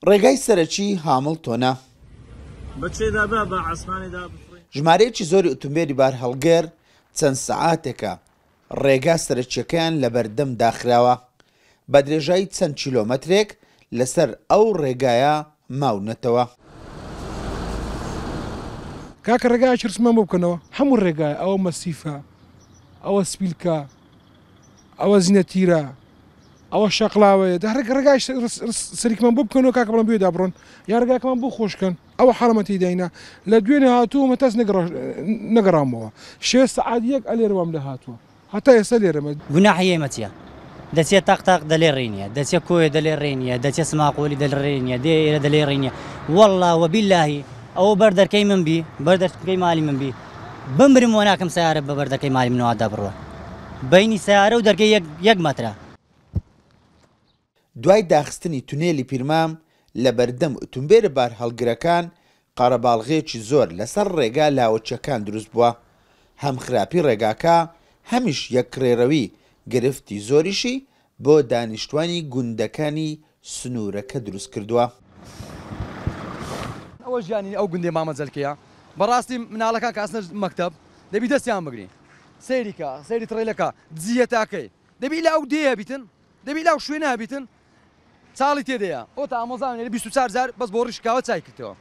ڕێگای سەرەکی هامڵتۆنە ژمارەیەکی زۆری ئۆتۆمبێلی بار هەڵگەر چەند سەعاتێکە ڕێگا سەرەکیەکەیان لە بەردەم داخراوە بە درێژایی چەند کیلۆمەترێک لەسەر ئەو ڕێگایە ماونەتەوە. کاکە ڕێگای چرسمان بۆ بکەنەوە هەموو ڕێگای ئەوە مەسیفە، ئەوە سپیلکە، ئەوە زینەتیرە، ئەوە شەقلاوەیە ڕێگای سەریکمان بۆ بکەنەوە کاکە بڵم بێدا بڕۆن یا ڕێگاکەمان بۆ خۆشکەن ئەوە حەڵەمەتی داینە لە دوێنێ هاتووە مەتەس نەگەڕامەوە 6 سەعات یەک ئەلێرەوەم لە هاتووە هەتا ئێستا لێرەمە گوناحی ئێمە چییە؟ دەچێت تاقتاق دەلێ ڕێنیە، دەچێت کۆیە دەلێ ڕێنیە، دەچێت سماقۆلی دەلڕێنیە، دێ ئێرە دەلێ ڕێنیە. وەڵڵا وەبیللاهی ئەوە بەردەرکەی من بی بەردەرکەی مالی من بی بمرم وە ناکەم سیارە بە بەردەکەی مالی منەوەدا بڕوە بینی سیارە و دەرگەی یەک مەترە. دوای داخستنی تونێلی پیرمام لە بەردەم ئۆتۆمبێلە بار هەڵگرەکان قەرەباڵغێکی زۆر لەسەر ڕێگا لاوەچەکان دروست بووە. هەم خراپی ڕێگاکە هەمیش یەکڕێڕەوی گرفتی زۆریشی بۆ دانیشتوانی گوندەکانی سنوورەکە دروست کردووە. ئەوە ژیانی ئەو گوندێ مامەجەلکەیە بەڕاستی مناڵەکان کاسنە مەکتەب دەبی دەستیان بگرین سەیریکە سەیری تڕێلەکە جیە تاکەی دەبی لا ئەو دێ بیتن دەبی لاو شوێنە بیتن چاڵی تێدەیە ئەو تا ئامۆزانێ 24 بەس بۆ ڕیشکاوە چای کردەوە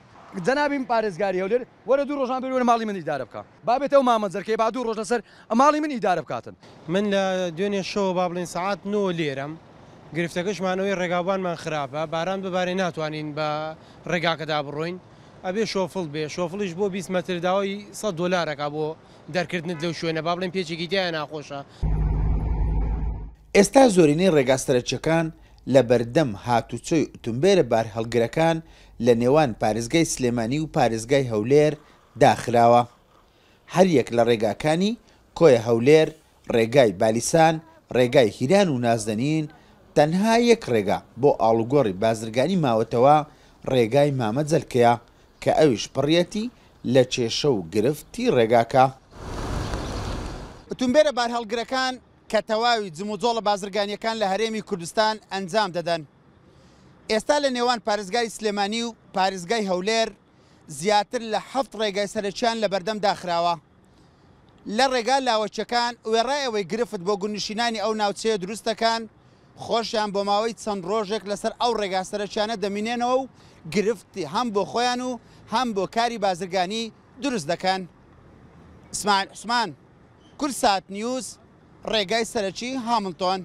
جەنابی پارێزگاری هەولێر وەرە دوو ڕۆژان بێ وەرە ماڵی من ئیدارە بکە بابێت ئەو مامەجەرکەی با دوو ڕۆژ لەسەر ماڵی من ئیدارە بکاتن. من لە دوێنێ شەوە با بڵێن سەعات 9 لێرەم گرفتەکەشمانەوەی ڕێگاوانمان خراپە باران ببارێ ناتوانین بە ڕێگاکەدا بڕۆین ئەبێ شۆفڵ بێ شۆفڵیش بۆ 20 مەتر داوای $100 بۆ دەرکردنت لەو شوێنە با بڵێن پێچێکی دیایە ناخۆشە. ئێستا زۆرینەی ڕێگا سەرەکیەکان لە بەردەم هاتوچۆی ئۆتۆمبێلە بار هەڵگرەکان لە نێوان پارێزگای سلێمانی و پارێزگای هەولێر داخراوە. هەر یەک لە ڕێگاکانی کۆیە هەولێر، ڕێگای بالیسان، ڕێگای هیران و نازدەنین تەنها یەک ڕێگا بۆ ئاڵوگۆڕی بازرگانی ماوەتەوە ڕێگای مامەجەلکەیە کە ئەویش پڕیەتی لە کێشە و گرفتی ڕێگاکە. ئۆتۆمبێلە بار هەڵگرەکان کە تەواوی جموجۆڵە بازرگانیەکان لە هەرێمی کوردستان ئەنجام دەدەن. ئێستا لە نێوان پارێزگای سلێمانی و پارێزگای هەولێر زیاتر لە 7 ڕێگای سەرەکیان لە بەردەم داخراوە. لە ڕێگا لاوەچەکان وێڕایەوەی گرفت بۆ گونشینانی ئەو ناوچەیە دروستەکان خۆشیان بۆ ماوەی چەند ڕۆژێک لەسەر ئەو ڕێگا سەرەکیانە دەمینێنەوە و گرفتی هەم بۆ خۆیان و هەم بۆ کاری بازرگانی دروست دەکەن. ئیسماعیل عوسمان، کورسات نیوز، ڕێگای سەرەکی هامڵتۆن.